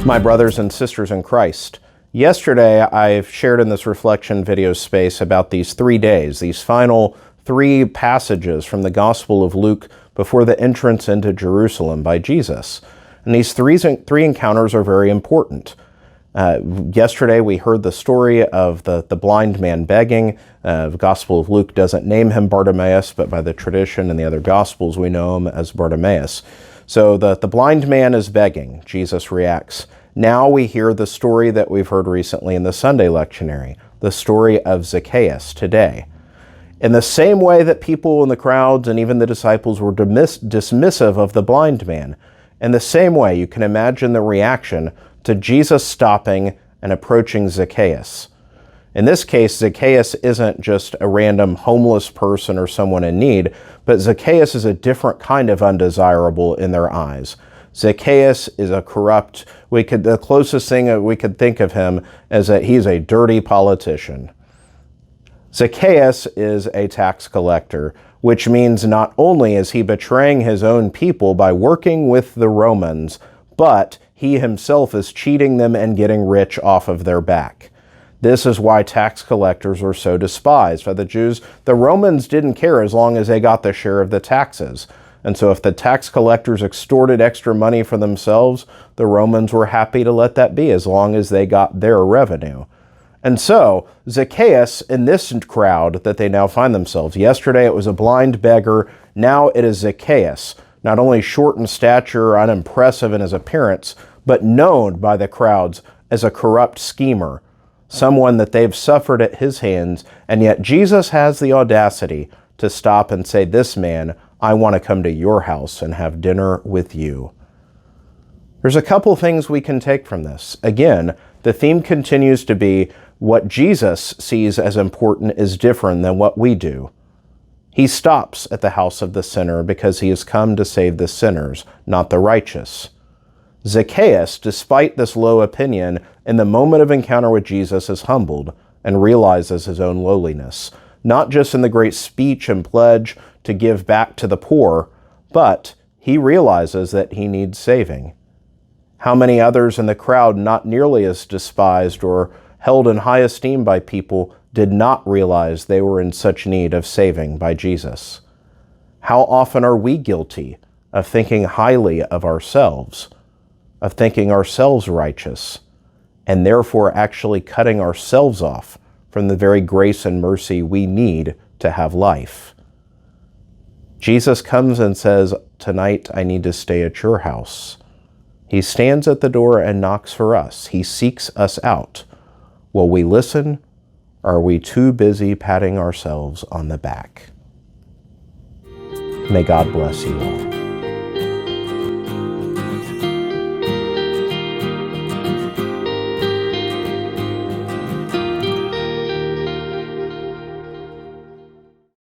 My brothers and sisters in Christ, yesterday I shared in this reflection video space about these 3 days, these final 3 passages from the Gospel of Luke before the entrance into Jerusalem by Jesus. And these three encounters are very important. Yesterday we heard the story of the blind man begging. The Gospel of Luke doesn't name him Bartimaeus, but by the tradition in the other Gospels we know him as Bartimaeus. So the blind man is begging. Jesus reacts. Now we hear the story that we've heard recently in the Sunday lectionary, the story of Zacchaeus today. In the same way that people in the crowds and even the disciples were dismissive of the blind man, in the same way you can imagine the reaction to Jesus stopping and approaching Zacchaeus. In this case, Zacchaeus isn't just a random homeless person or someone in need, but Zacchaeus is a different kind of undesirable in their eyes. Zacchaeus is a corrupt, the closest thing we could think of him is that he's a dirty politician. Zacchaeus is a tax collector, which means not only is he betraying his own people by working with the Romans, but he himself is cheating them and getting rich off of their back. This is why tax collectors were so despised by the Jews. The Romans didn't care as long as they got their share of the taxes. And so if the tax collectors extorted extra money for themselves, the Romans were happy to let that be as long as they got their revenue. And so Zacchaeus in this crowd that they now find themselves, yesterday it was a blind beggar, now it is Zacchaeus, not only short in stature, unimpressive in his appearance, but known by the crowds as a corrupt schemer, someone that they've suffered at his hands, and yet Jesus has the audacity to stop and say, "This man, I want to come to your house and have dinner with you." There's a couple things we can take from this. Again, the theme continues to be what Jesus sees as important is different than what we do. He stops at the house of the sinner because he has come to save the sinners, not the righteous. Zacchaeus, despite this low opinion, in the moment of encounter with Jesus is humbled and realizes his own lowliness, not just in the great speech and pledge to give back to the poor, but he realizes that he needs saving. How many others in the crowd, not nearly as despised or held in high esteem by people, did not realize they were in such need of saving by Jesus? How often are we guilty of thinking highly of ourselves, of thinking ourselves righteous, and therefore actually cutting ourselves off from the very grace and mercy we need to have life? Jesus comes and says, "Tonight I need to stay at your house." He stands at the door and knocks for us. He seeks us out. Will we listen, or are we too busy patting ourselves on the back? May God bless you all.